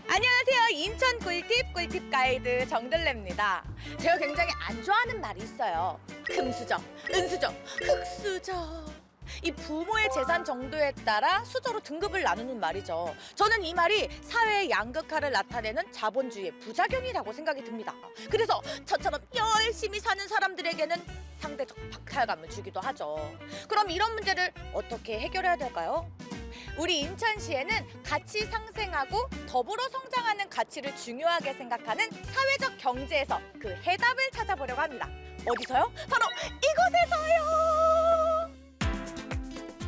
안녕하세요. 인천 꿀팁 가이드 정들레입니다. 제가 굉장히 안 좋아하는 말이 있어요. 금수저, 은수저, 흑수저. 이 부모의 재산 정도에 따라 수저로 등급을 나누는 말이죠. 저는 이 말이 사회의 양극화를 나타내는 자본주의의 부작용이라고 생각이 듭니다. 그래서 저처럼 열심히 사는 사람들에게는 상대적 박탈감을 주기도 하죠. 그럼 이런 문제를 어떻게 해결해야 될까요? 우리 인천시에는 같이 상생하고 더불어 성장하는 가치를 중요하게 생각하는 사회적 경제에서 그 해답을 찾아보려고 합니다. 어디서요? 바로 이곳에서요!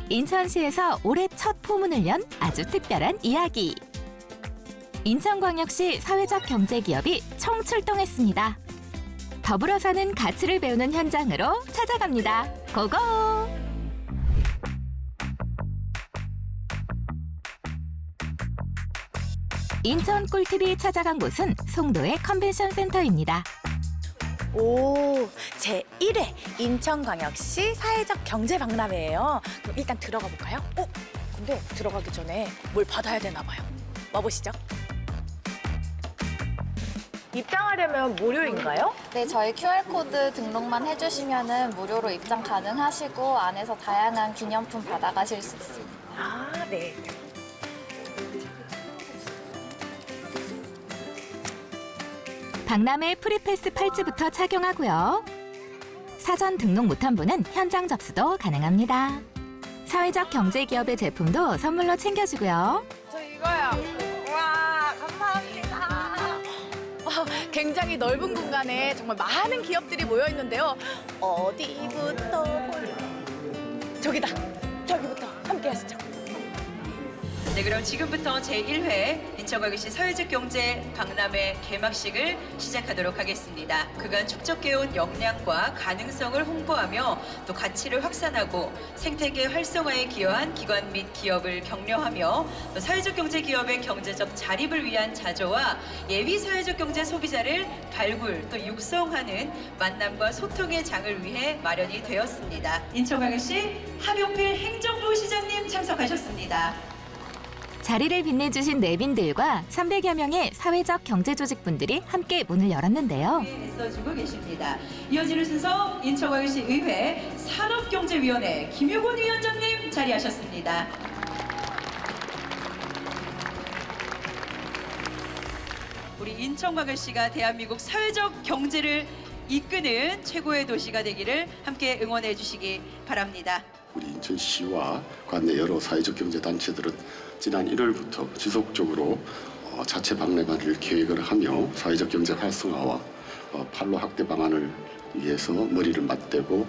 인천시에서 올해 첫 포문을 연 아주 특별한 이야기. 인천광역시 사회적 경제기업이 총출동했습니다. 더불어 사는 가치를 배우는 현장으로 찾아갑니다. 고고! 인천 꿀팁이 찾아간 곳은 송도의 컨벤션 센터입니다. 오, 제1회 인천광역시 사회적 경제박람회예요. 그럼 일단 들어가 볼까요? 근데 들어가기 전에 뭘 받아야 되나 봐요. 와보시죠. 입장하려면 무료인가요? 네, 저희 QR코드 등록만 해주시면 무료로 입장 가능하시고 안에서 다양한 기념품 받아가실 수 있습니다. 아, 네. 박람회 프리패스 팔찌부터 착용하고요. 사전 등록 못한 분은 현장 접수도 가능합니다. 사회적 경제기업의 제품도 선물로 챙겨주고요. 저 이거요. 와, 감사합니다. 굉장히 넓은 공간에 정말 많은 기업들이 모여 있는데요. 어디부터 볼까요? 저기다. 저기부터 함께 하시죠. 네, 그럼 지금부터 제1회 인천광역시 사회적 경제 박람회 개막식을 시작하도록 하겠습니다. 그간 축적해온 역량과 가능성을 홍보하며 또 가치를 확산하고 생태계 활성화에 기여한 기관 및 기업을 격려하며 또 사회적 경제 기업의 경제적 자립을 위한 자조와 예비 사회적 경제 소비자를 발굴 또 육성하는 만남과 소통의 장을 위해 마련이 되었습니다. 인천광역시 함용필 행정부 시장님 참석하셨습니다. 자리를 빛내주신 내빈들과 300여 명의 사회적 경제조직분들이 함께 문을 열었는데요. 애써주고 계십니다. 이어지는 순서 인천광역시 의회 산업경제위원회 김유곤 위원장님 자리하셨습니다. 우리 인천광역시가 대한민국 사회적 경제를 이끄는 최고의 도시가 되기를 함께 응원해 주시기 바랍니다. 우리 인천시와 관내 여러 사회적 경제 단체들은 지난 1월부터 지속적으로 자체 박람회를 계획을 하며 사회적 경제 활성화와 판로 확대 방안을 위해서 머리를 맞대고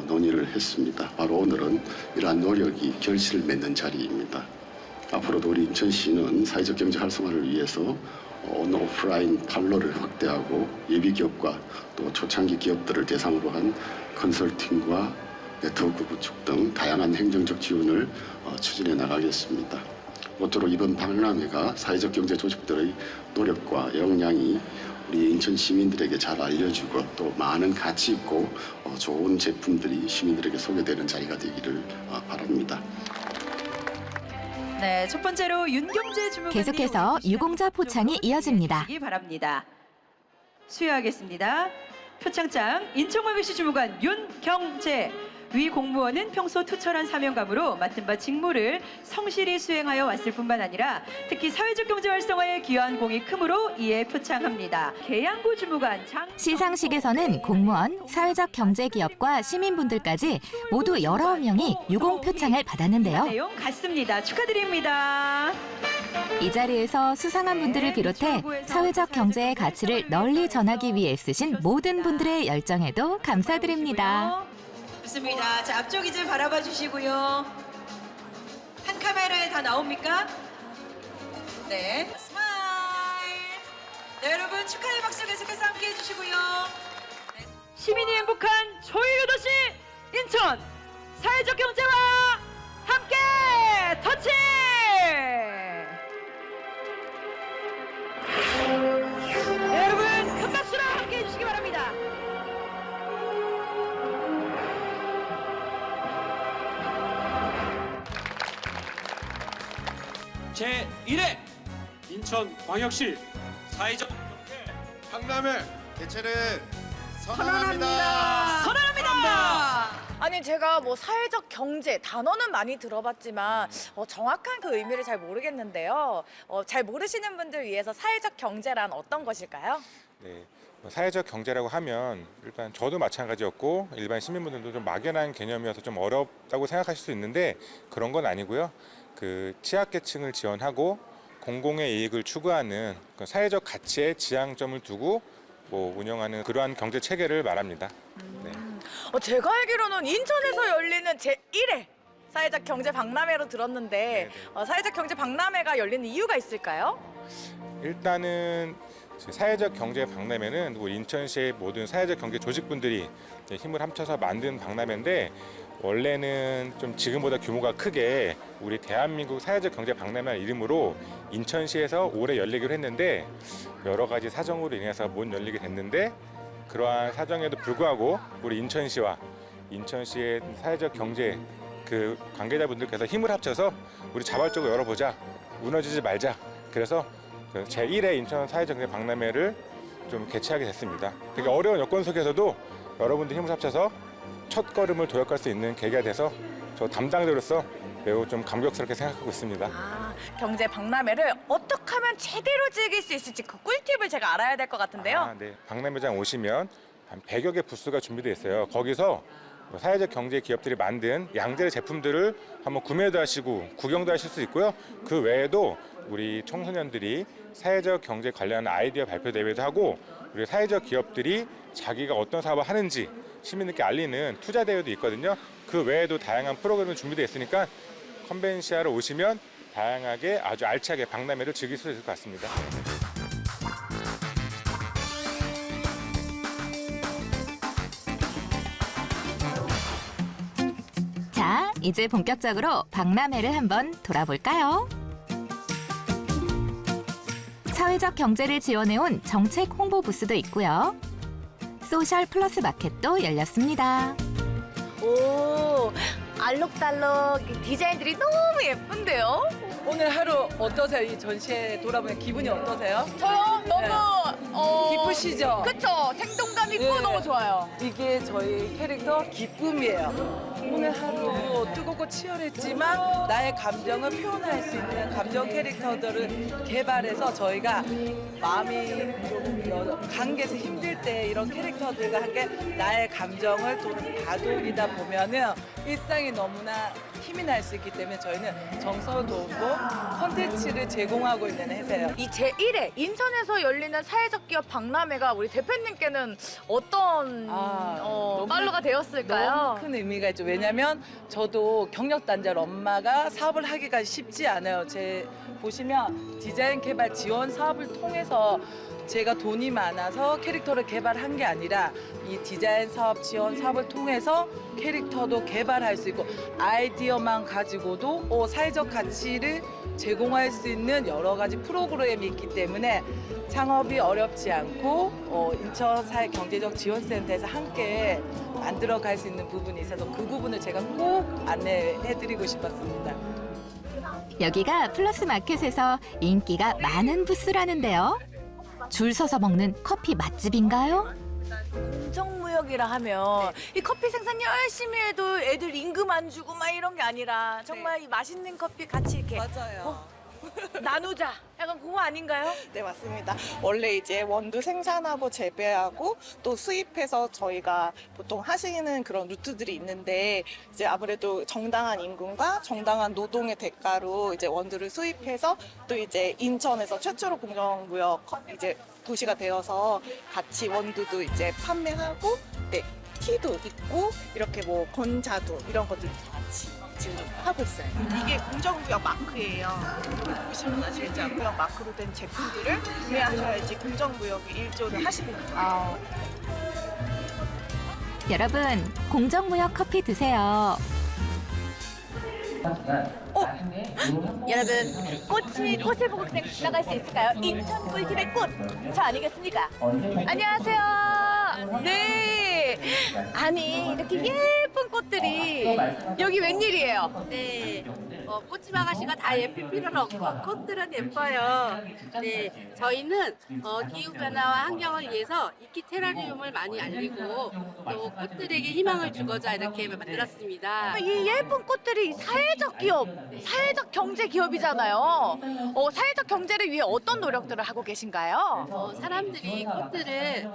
논의를 했습니다. 바로 오늘은 이러한 노력이 결실을 맺는 자리입니다. 앞으로도 우리 인천시는 사회적 경제 활성화를 위해서 온 오프라인 판로를 확대하고 예비 기업과 또 초창기 기업들을 대상으로 한 컨설팅과 네트워크 구축 등 다양한 행정적 지원을 추진해 나가겠습니다. 모쪼록 이번 박람회가 사회적 경제 조직들의 노력과 역량이 우리 인천 시민들에게 잘 알려지고 또 많은 가치 있고 좋은 제품들이 시민들에게 소개되는 자리가 되기를 바랍니다. 네, 첫 번째로 윤경재 주무관님 계속해서 유공자 포창이 이어집니다. 바랍니다. 수여하겠습니다. 표창장 인천광역시 주무관 윤경재. 위 공무원은 평소 투철한 사명감으로 맡은 바 직무를 성실히 수행하여 왔을 뿐만 아니라 특히 사회적 경제 활성화에 기여한 공이 크므로 이에 표창합니다. 계양구 주무관 시상식에서는 공무원, 사회적 경제기업과 시민분들까지 모두 19명이 유공 표창을 받았는데요. 내용 같습니다. 축하드립니다. 이 자리에서 수상한 분들을 비롯해 사회적 경제의 가치를 널리 전하기 위해 애쓰신 모든 분들의 열정에도 감사드립니다. 좋습니다. 자, 앞쪽 이제 바라봐 주시고요. 한 카메라에 다 나옵니까? 네. 스마일. 네, 여러분 축하의 박수 계속해서 함께 해주시고요. 네. 시민이 행복한 조일의 도시 인천 사회적 경제와 함께 터치! 네, 여러분 큰 박수로 함께 해주시기 바랍니다. 제1회 인천광역시 사회적 경제 박람회 개최를 선언합니다. 아니 제가 뭐 사회적 경제 단어는 많이 들어봤지만 정확한 그 의미를 잘 모르겠는데요. 잘 모르시는 분들 위해서 사회적 경제란 어떤 것일까요? 네, 사회적 경제라고 하면 일단 저도 마찬가지였고 일반 시민분들도 좀 막연한 개념이어서 좀 어렵다고 생각하실 수 있는데 그런 건 아니고요. 그 취약계층을 지원하고 공공의 이익을 추구하는 그 사회적 가치에 지향점을 두고 운영하는 그러한 경제 체계를 말합니다. 네. 제가 알기로는 인천에서 열리는 제1회 사회적 경제 박람회로 들었는데 사회적 경제 박람회가 열리는 이유가 있을까요? 일단은 사회적 경제 박람회는 우리 인천시의 모든 사회적 경제 조직분들이 힘을 합쳐서 만든 박람회인데 원래는 좀 지금보다 규모가 크게 우리 대한민국 사회적 경제 박람회라는 이름으로 인천시에서 올해 열리기로 했는데 여러 가지 사정으로 인해서 못 열리게 됐는데 그러한 사정에도 불구하고 우리 인천시와 인천시의 사회적 경제 그 관계자분들께서 힘을 합쳐서 우리 자발적으로 열어보자, 무너지지 말자. 그래서 제1회 인천 사회적 경제 박람회를 좀 개최하게 됐습니다. 되게 어려운 여건 속에서도 여러분들 힘을 합쳐서 첫 걸음을 도약할 수 있는 계기가 돼서 저 담당자로서 매우 좀 감격스럽게 생각하고 있습니다. 경제 박람회를 어떻게 하면 제대로 즐길 수 있을지 그 꿀팁을 제가 알아야 될 것 같은데요. 네. 박람회장 오시면 한 100여 개 부스가 준비되어 있어요. 거기서 사회적 경제 기업들이 만든 양질의 제품들을 한번 구매도 하시고 구경도 하실 수 있고요. 그 외에도 우리 청소년들이 사회적 경제 관련 아이디어 발표 대회도 하고 우리 사회적 기업들이 자기가 어떤 사업을 하는지 시민들께 알리는 투자 대회도 있거든요. 그 외에도 다양한 프로그램이 준비되어 있으니까 컨벤시아로 오시면 다양하게 아주 알차게 박람회를 즐길 수 있을 것 같습니다. 자, 이제 본격적으로 박람회를 한번 돌아볼까요? 사회적 경제를 지원해온 정책 홍보 부스도 있고요. 소셜 플러스 마켓도 열렸습니다. 오, 알록달록 디자인들이 너무 예쁜데요? 오늘 하루 어떠세요? 이 전시회 돌아보면 기분이 어떠세요? 저요? 너무 기쁘시죠? 그쵸? 생동감 있고 네. 너무 좋아요. 이게 저희 캐릭터 기쁨이에요. 오늘 하루 뜨겁고 치열했지만 나의 감정을 표현할 수 있는 감정 캐릭터들을 개발해서 저희가 마음이 좀 관계에서 힘들 때 이런 캐릭터들과 함께 나의 감정을 다독이다 보면은 일상이 너무나 힘이 날 수 있기 때문에 저희는 정서를 돕고 콘텐츠를 제공하고 있는 회사예요. 이 제1회 인천에서 열리는 사회적 기업 박람회가 우리 대표님께는 어떤 너무- 팔로가 되었을까요? 너무 큰 의미가 있죠. 왜냐면 저도 경력단절 엄마가 사업을 하기가 쉽지 않아요. 보시면 디자인 개발 지원 사업을 통해서 제가 돈이 많아서 캐릭터를 개발한 게 아니라 이 디자인 사업 지원 사업을 통해서 캐릭터도 개발할 수 있고 아이디어만 가지고도 사회적 가치를 제공할 수 있는 여러 가지 프로그램이 있기 때문에 창업이 어렵지 않고 인천 사회 경제적 지원센터에서 함께 만들어갈 수 있는 부분이 있어서 그 부분을 제가 꼭 안내해드리고 싶었습니다. 여기가 플러스 마켓에서 인기가 많은 부스라는데요. 줄 서서 먹는 커피 맛집인가요? 공정무역이라 하면 이 커피 생산 열심히 해도 애들 임금 안 주고 막 이런 게 아니라 정말 이 맛있는 커피 같이 이렇게 맞아요. 나누자 약간 그거 아닌가요? 네, 맞습니다. 원래 이제 원두 생산하고 재배하고 또 수입해서 저희가 보통 하시는 그런 루트들이 있는데 이제 아무래도 정당한 임금과 정당한 노동의 대가로 이제 원두를 수입해서 또 이제 인천에서 최초로 공정무역 이제 도시가 되어서 같이 원두도 이제 판매하고 네, 티도 있고 이렇게 뭐 건자두 이런 것들 다 같이 지금 하고 있어요. 이게 공정무역 마크예요. 보시면 아시겠죠? 무역 마크로 된 제품들을 구매하셔야지 공정무역에 일조를 하시는 거예요. 여러분, 공정무역 커피 드세요. 여러분 꽃을 보고 그냥 지나갈 수 있을까요? 인천 꿀팁의 꽃! 저 아니겠습니까? 안녕하세요. 네. 아니 이렇게 예쁜 꽃들이 여기 웬일이에요? 네, 꽃집 아가씨가 다 예쁠 필요는 없고 꽃들은 예뻐요. 네, 저희는 기후 변화와 환경을 위해서 이끼 테라리움을 많이 알리고 또 꽃들에게 희망을 주고자 이렇게 만들었습니다. 이 예쁜 꽃들이 사회적 기업, 사회적 경제 기업이잖아요. 사회적 경제를 위해 어떤 노력들을 하고 계신가요? 사람들이 꽃들을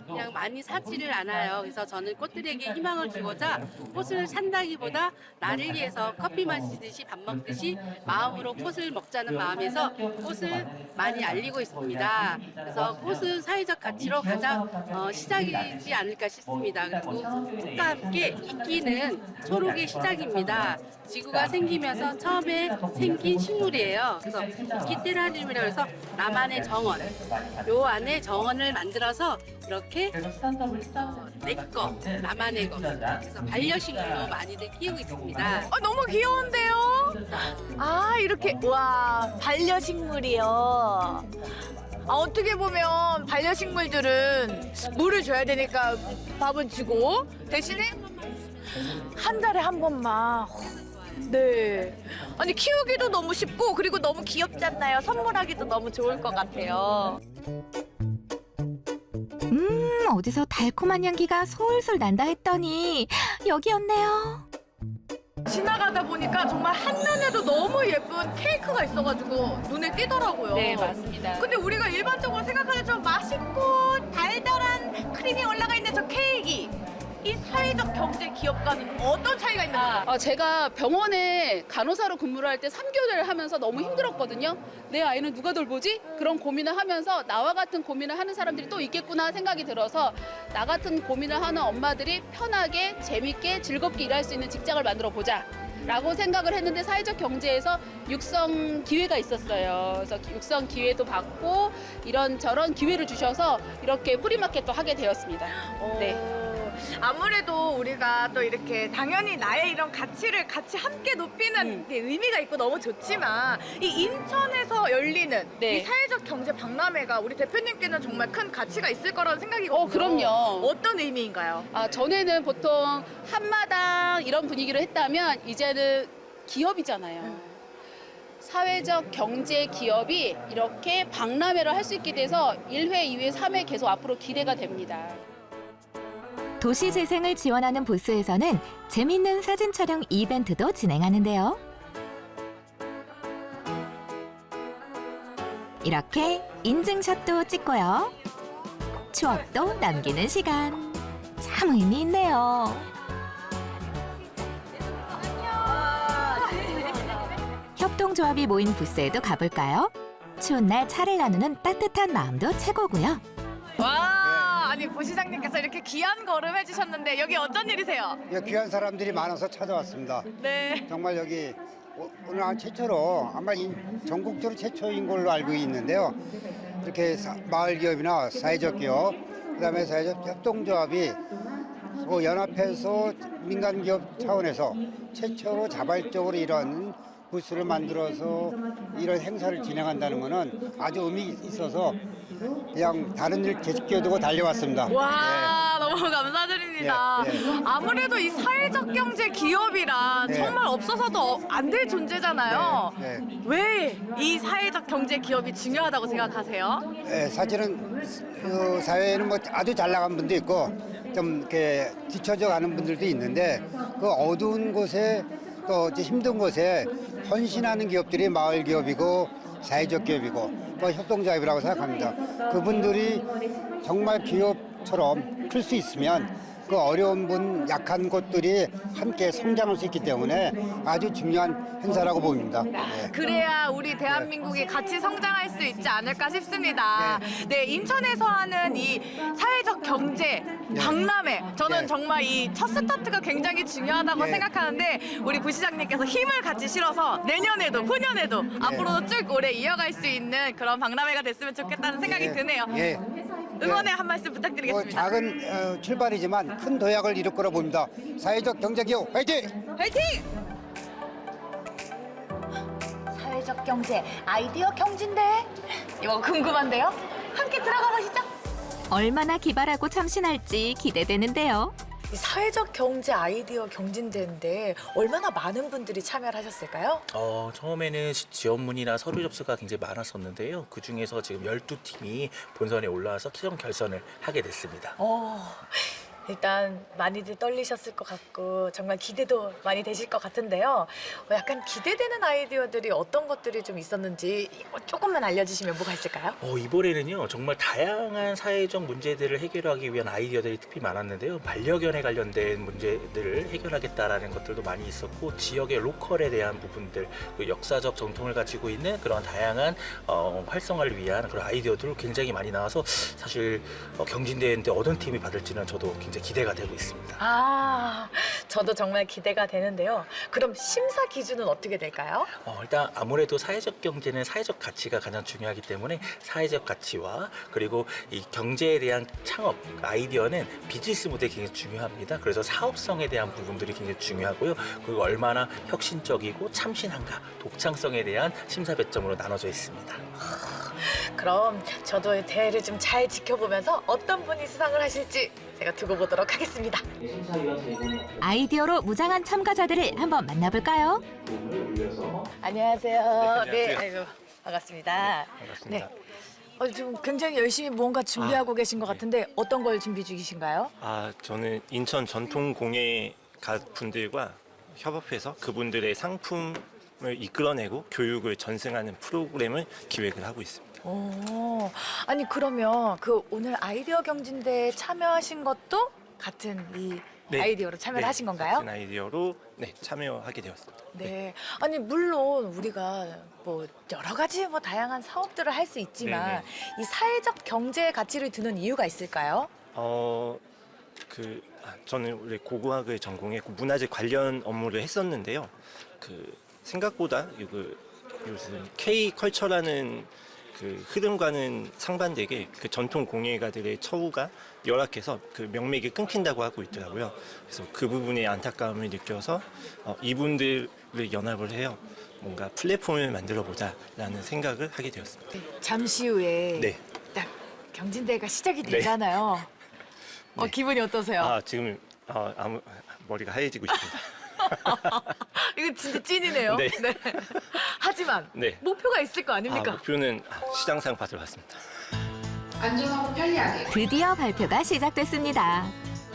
그냥 많이 사지를 않아요. 그래서 저는 꽃들에게 희망을 주고자 꽃을 산다기보다 나를 위해서 커피 마시듯이 밥 먹듯이 마음으로 꽃을 먹자는 마음에서 꽃을 많이 알리고 있습니다. 그래서 꽃은 사회적 가치로 가장 시작이지 않을까 싶습니다. 그리고 꽃과 함께 이끼는 초록의 시작입니다. 지구가 생기면서 처음에 생긴 식물이에요. 그래서 이끼 테라리움이라고 해서 나만의 정원, 요 안에 정원을 만들어서 이렇게 내꺼, 나만의 것, 그래서 반려식물로 많이들 키우고 있습니다. 너무 귀여운데요? 이렇게 와 반려식물이요. 어떻게 보면 반려식물들은 물을 줘야 되니까 밥은 주고 대신에 한 달에 한 번만. 네. 아니 키우기도 너무 쉽고 그리고 너무 귀엽잖아요. 선물하기도 너무 좋을 것 같아요. 어디서 달콤한 향기가 솔솔 난다 했더니 여기였네요. 지나가다 보니까 정말 한눈에도 너무 예쁜 케이크가 있어가지고 눈에 띄더라고요. 네, 맞습니다. 근데 우리가 일반적으로 생각하는 저 맛있고 달달한 크림이 올라가 있는 저 케이크, 이 사회적 경제 기업과는 어떤 차이가 있는 건가요? 제가 병원에 간호사로 근무를 할 때 3개월을 하면서 너무 힘들었거든요. 내 아이는 누가 돌보지? 그런 고민을 하면서 나와 같은 고민을 하는 사람들이 또 있겠구나 생각이 들어서 나 같은 고민을 하는 엄마들이 편하게 재밌게 즐겁게 일할 수 있는 직장을 만들어 보자 라고 생각을 했는데 사회적 경제에서 육성 기회가 있었어요. 그래서 육성 기회도 받고 이런저런 기회를 주셔서 이렇게 프리마켓도 하게 되었습니다. 네. 아무래도 우리가 또 이렇게 당연히 나의 이런 가치를 같이 함께 높이는 게 의미가 있고 너무 좋지만 이 인천에서 열리는 네. 이 사회적 경제 박람회가 우리 대표님께는 정말 큰 가치가 있을 거라는 생각이거든요. 그럼요. 어떤 의미인가요? 전에는 보통 한마당 이런 분위기로 했다면 이제는 기업이잖아요. 사회적 경제 기업이 이렇게 박람회를 할 수 있게 돼서 1회, 2회, 3회 계속 앞으로 기대가 됩니다. 도시 재생을 지원하는 부스에서는 재밌는 사진 촬영 이벤트도 진행하는데요. 이렇게 인증샷도 찍고요. 추억도 남기는 시간. 참 의미 있네요. 협동조합이 모인 부스에도 가볼까요? 추운 날 차를 나누는 따뜻한 마음도 최고고요. 와, 아니 부시장님께서 이렇게 귀한 걸음 해주셨는데 여기 어쩐 일이세요? 귀한 사람들이 많아서 찾아왔습니다. 네. 정말 여기 오늘 최초로 아마 전국적으로 최초인 걸로 알고 있는데요. 이렇게 마을 기업이나 사회적 기업, 그다음에 사회적 협동조합이 연합해서 민간 기업 차원에서 최초로 자발적으로 이런 부스를 만들어서 이런 행사를 진행한다는 것은 아주 의미 있어서 그냥 다른 일 제껴두고 달려왔습니다. 와, 너무 감사드립니다. 아무래도 이 사회적 경제 기업이란 정말 없어서도 안 될 존재잖아요. 왜 이 사회적 경제 기업이 중요하다고 생각하세요? 사실은 그 사회에는 뭐 아주 잘 나간 분도 있고 좀 이렇게 뒤처져 가는 분들도 있는데 그 어두운 곳에 또 이제 힘든 곳에 헌신하는 기업들이 마을 기업이고 사회적 기업이고 또 협동조합이라고 생각합니다. 그분들이 정말 기업처럼 클 수 있으면 그 어려운 분, 약한 곳들이 함께 성장할 수 있기 때문에 아주 중요한 행사라고 봅니다. 그래야 우리 대한민국이 같이 성장할 수 있지 않을까 싶습니다. 네, 인천에서 하는 이 사회적 경제 박람회, 저는 정말 이 첫 스타트가 굉장히 중요하다고 생각하는데 우리 부시장님께서 힘을 같이 실어서 내년에도 후년에도 앞으로도 쭉 오래 이어갈 수 있는 그런 박람회가 됐으면 좋겠다는 생각이 드네요. 응원의 한 말씀 부탁드리겠습니다. 작은 출발이지만 큰 도약을 이룰 거라 봅니다. 사회적 경제기업 화이팅! 화이팅! 사회적 경제 아이디어 경진대 이거 궁금한데요? 함께 들어가 보시죠. 얼마나 기발하고 참신할지 기대되는데요. 이 사회적 경제 아이디어 경진대회인데 얼마나 많은 분들이 참여를 하셨을까요? 처음에는 지원문이나 서류 접수가 굉장히 많았었는데요. 그 중에서 지금 12팀이 본선에 올라와서 최종 결선을 하게 됐습니다. 일단 많이들 떨리셨을 것 같고 정말 기대도 많이 되실 것 같은데요. 약간 기대되는 아이디어들이 어떤 것들이 좀 있었는지 조금만 알려주시면 뭐가 있을까요? 이번에는요 정말 다양한 사회적 문제들을 해결하기 위한 아이디어들이 특히 많았는데요. 반려견에 관련된 문제들을 해결하겠다라는 것들도 많이 있었고 지역의 로컬에 대한 부분들, 그 역사적 전통을 가지고 있는 그런 다양한 활성화를 위한 그런 아이디어들 굉장히 많이 나와서 사실 경진대회인데 어떤 팀이 받을지는 저도 굉장히 기대가 되고 있습니다. 저도 정말 기대가 되는데요. 그럼 심사 기준은 어떻게 될까요? 일단 아무래도 사회적 경제는 사회적 가치가 가장 중요하기 때문에 사회적 가치와 그리고 이 경제에 대한 창업 아이디어는 비즈니스 모델이 굉장히 중요합니다. 그래서 사업성에 대한 부분들이 굉장히 중요하고요. 그리고 얼마나 혁신적이고 참신한가, 독창성에 대한 심사 배점으로 나눠져 있습니다. 그럼 저도 이 대회를 좀 잘 지켜보면서 어떤 분이 수상을 하실지 제가 두고 보도록 하겠습니다. 아이디어로 무장한 참가자들을 한번 만나볼까요? 안녕하세요. 네, 아이고, 반갑습니다. 반갑습니다. 네. 지금 굉장히 열심히 뭔가 준비하고 계신 것 같은데 어떤 걸 준비 중이신가요? 저는 인천 전통공예 분들과 협업해서 그분들의 상품을 이끌어내고 교육을 전승하는 프로그램을 기획을 하고 있습니다. 아니 그러면 그 오늘 아이디어 경진대회에 참여하신 것도 같은 이 아이디어로 참여를 하신 건가요? 같은 아이디어로 참여하게 되었습니다. 네. 아니 물론 우리가 뭐 여러 가지 뭐 다양한 사업들을 할 수 있지만 이 사회적 경제의 가치를 두는 이유가 있을까요? 저는 원래 고고학을 전공했고 문화재 관련 업무를 했었는데요. 생각보다 요즘 K컬처라는 흐름과는 상반되게 전통 공예가들의 처우가 열악해서 명맥이 끊긴다고 하고 있더라고요. 그래서 그 부분에 안타까움을 느껴서 이분들을 연합을 해요. 뭔가 플랫폼을 만들어 보자라는 생각을 하게 되었습니다. 잠시 후에 딱 경진대회가 시작이 되잖아요. 기분이 어떠세요? 지금 머리가 하얘지고 있습니다. 이거 진짜 찐이네요. 네. 하지만 목표가 있을 거 아닙니까? 목표는 시장상 받으러 왔습니다. 안전하고 편리하게. 드디어 발표가 시작됐습니다.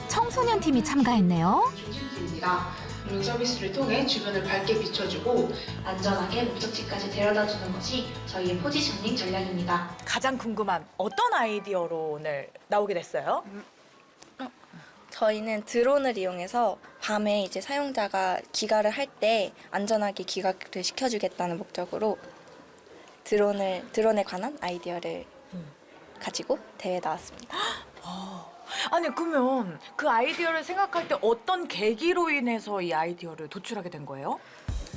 청소년 팀이 참가했네요. 조심입니다. 룸 서비스를 통해 주변을 밝게 비춰주고 안전하게 목적지까지 데려다주는 것이 저희의 포지셔닝 전략입니다. 가장 궁금한 어떤 아이디어로 오늘 나오게 됐어요? 저희는 드론을 이용해서 밤에 이제 사용자가 기가를 할 때 안전하게 기가를 시켜주겠다는 목적으로 드론에 관한 아이디어를 가지고 대회에 나왔습니다. 아니 그러면 그 아이디어를 생각할 때 어떤 계기로 인해서 이 아이디어를 도출하게 된 거예요?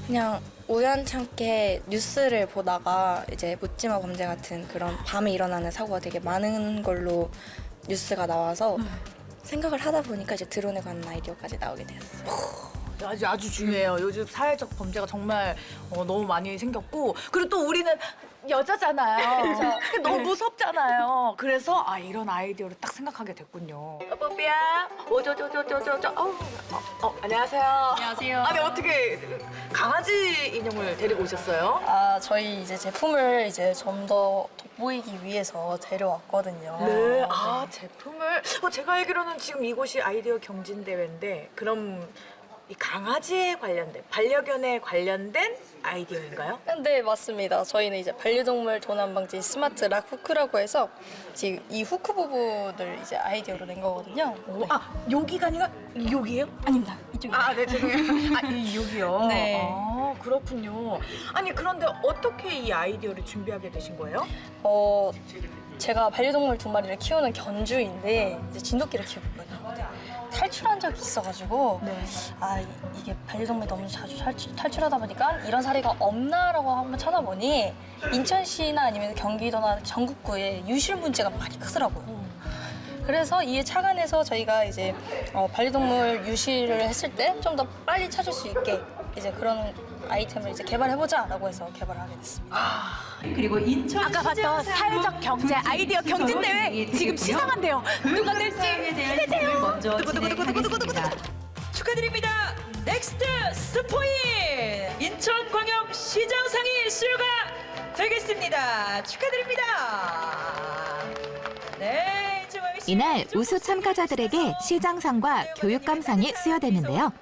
그냥 우연찮게 뉴스를 보다가 이제 묻지마 범죄 같은 그런 밤에 일어나는 사고가 되게 많은 걸로 뉴스가 나와서 생각을 하다 보니까 이제 드론에 관한 아이디어까지 나오게 되었어요. 아주 중요해요. 요즘 사회적 범죄가 정말 너무 많이 생겼고 그리고 또 우리는 여자잖아요. 너무 무섭잖아요. 그래서 이런 아이디어를 딱 생각하게 됐군요. 뽀삐야, 안녕하세요. 안녕하세요. 아니 어떻게 강아지 인형을 데리고 오셨어요? 저희 이제 제품을 이제 좀 더 돋보이기 위해서 데려왔거든요. 네, 제품을 제가 알기로는 지금 이곳이 아이디어 경진대회인데 그럼 이 강아지에 관련된 반려견에 관련된 아이디어인가요? 네, 맞습니다. 저희는 이제 반려동물 도난 방지 스마트 락 후크라고 해서 지금 이 후크 부분을 이제 아이디어로 낸 거거든요. 여기가 아니라 여기예요? 아닙니다. 이쪽이요. 네, 죄송해요. 이 여기요? 네. 그렇군요. 아니 그런데 어떻게 이 아이디어를 준비하게 되신 거예요? 제가 반려동물 2마리를 키우는 견주인데 이제 진돗개를 키우고 있거든요. 탈출한 적이 있어가지고 이게 반려동물이 너무 자주 탈출하다 보니까 이런 사례가 없나라고 한번 찾아보니 인천시나 아니면 경기도나 전국구에 유실 문제가 많이 크더라고요. 그래서 이에 착안해서 저희가 이제 반려동물 유실을 했을 때 좀 더 빨리 찾을 수 있게 이제 그런 아이템을 이제 개발해보자라고 해서 개발을 하게 됐습니다. 그리고 인천 아까 봤던 사회적 경제 아이디어 경진대회 지금 시상한대요. 누가 될지 기대돼요. 먼저 진행하겠습니다. 축하드립니다. 넥스트 스포인 인천광역시장상이 수여가 되겠습니다. 축하드립니다. 네, 이날 우수 참가자들에게 시장상과 교육감상이 수여되는데요.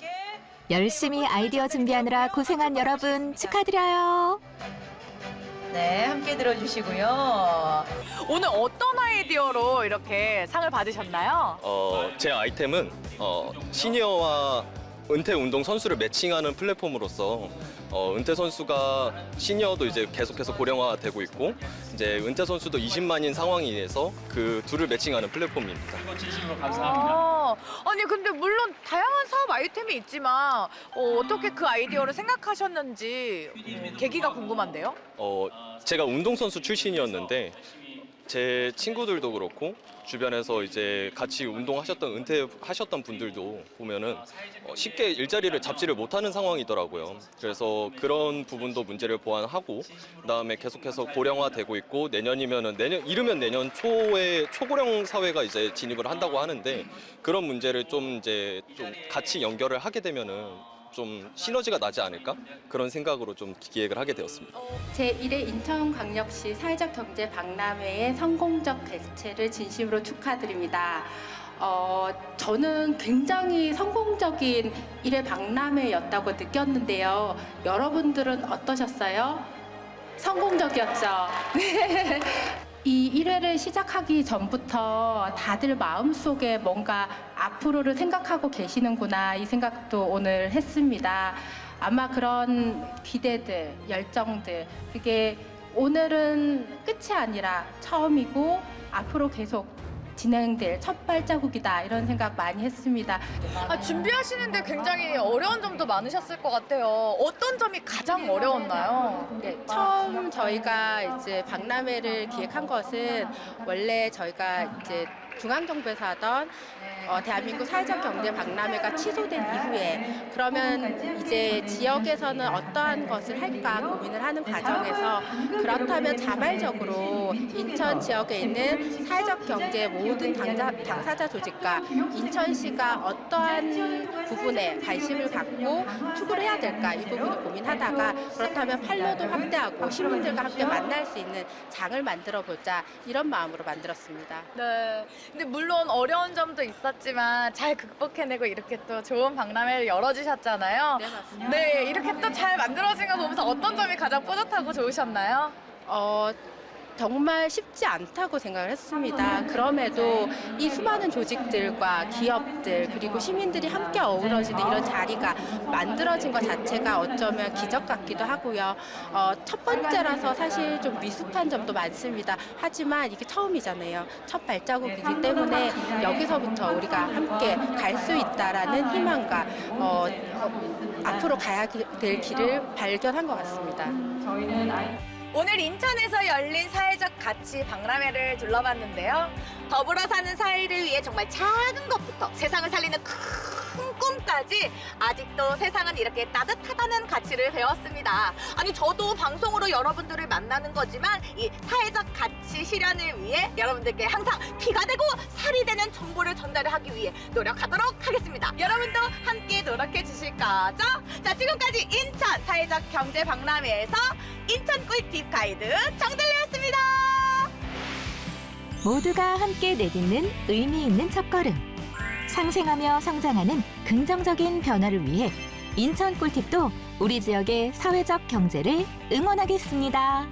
열심히 아이디어 준비하느라 고생한 여러분 축하드려요. 네, 함께 들어주시고요. 오늘 어떤 아이디어로 이렇게 상을 받으셨나요? 제 아이템은 시니어와 은퇴 운동 선수를 매칭하는 플랫폼으로서 은퇴 선수가 시니어도 이제 계속해서 고령화되고 있고 이제 은퇴 선수도 20만인 상황에서 그 둘을 매칭하는 플랫폼입니다. 진심으로 감사합니다. 아니 근데 물론 다양한 사업 아이템이 있지만 어떻게 그 아이디어를 생각하셨는지 계기가 궁금한데요. 제가 운동선수 출신이었는데 제 친구들도 그렇고 주변에서 이제 같이 운동하셨던 은퇴하셨던 분들도 보면은 쉽게 일자리를 잡지를 못하는 상황이더라고요. 그래서 그런 부분도 문제를 보완하고 그다음에 계속해서 고령화되고 있고 이르면 내년 초에 초고령 사회가 이제 진입을 한다고 하는데 그런 문제를 좀 같이 연결을 하게 되면은 좀 시너지가 나지 않을까? 그런 생각으로 좀 기획을 하게 되었습니다. 제1회 인천광역시 사회적 경제 박람회의 성공적 개최를 진심으로 축하드립니다. 저는 굉장히 성공적인 1회 박람회였다고 느꼈는데요. 여러분들은 어떠셨어요? 성공적이었죠? 네. 이 1회를 시작하기 전부터 다들 마음속에 뭔가 앞으로를 생각하고 계시는구나 이 생각도 오늘 했습니다. 아마 그런 기대들, 열정들 그게 오늘은 끝이 아니라 처음이고 앞으로 계속 진행될 첫 발자국이다 이런 생각 많이 했습니다. 준비하시는데 굉장히 어려운 점도 많으셨을 것 같아요. 어떤 점이 가장 어려웠나요? 네, 처음 저희가 이제 박람회를 기획한 것은 원래 저희가 이제 중앙정부에서 하던 대한민국 사회적 경제 박람회가 취소된 이후에 그러면 이제 지역에서는 어떠한 것을 할까 고민을 하는 과정에서 그렇다면 자발적으로 인천 지역에 있는 사회적 경제 모든 당사자 조직과 인천시가 어떠한 부분에 관심을 갖고 추구를 해야 될까 이 부분을 고민하다가 그렇다면 판로도 확대하고 시민들과 함께 만날 수 있는 장을 만들어 보자 이런 마음으로 만들었습니다. 네. 근데 물론 어려운 점도 있었지만 잘 극복해내고 이렇게 또 좋은 박람회를 열어주셨잖아요. 네, 맞습니다. 네, 이렇게 또 잘 만들어진 거 보면서 어떤 점이 가장 뿌듯하고 좋으셨나요? 정말 쉽지 않다고 생각을 했습니다. 그럼에도 이 수많은 조직들과 기업들 그리고 시민들이 함께 어우러지는 이런 자리가 만들어진 것 자체가 어쩌면 기적 같기도 하고요. 첫 번째라서 사실 좀 미숙한 점도 많습니다. 하지만 이게 처음이잖아요. 첫 발자국이기 때문에 여기서부터 우리가 함께 갈 수 있다라는 희망과 앞으로 가야 될 길을 발견한 것 같습니다. 오늘 인천에서 열린 사회적 가치 박람회를 둘러봤는데요. 더불어 사는 사회를 위해 정말 작은 것부터 세상을 살리는 큰 꿈까지 아직도 세상은 이렇게 따뜻하다는 가치를 배웠습니다. 아니 저도 방송으로 여러분들을 만나는 거지만 이 사회적 가치 실현을 위해 여러분들께 항상 피가 되고 살이 되는 정보를 전달하기 위해 노력하도록 하겠습니다. 여러분도 함께 노력해 주실 거죠? 자, 지금까지 인천 사회적 경제 박람회에서 인천 꿀팁 가이드 정들레였습니다. 모두가 함께 내딛는 의미 있는 첫걸음. 상생하며 성장하는 긍정적인 변화를 위해 인천 꿀팁도 우리 지역의 사회적 경제를 응원하겠습니다.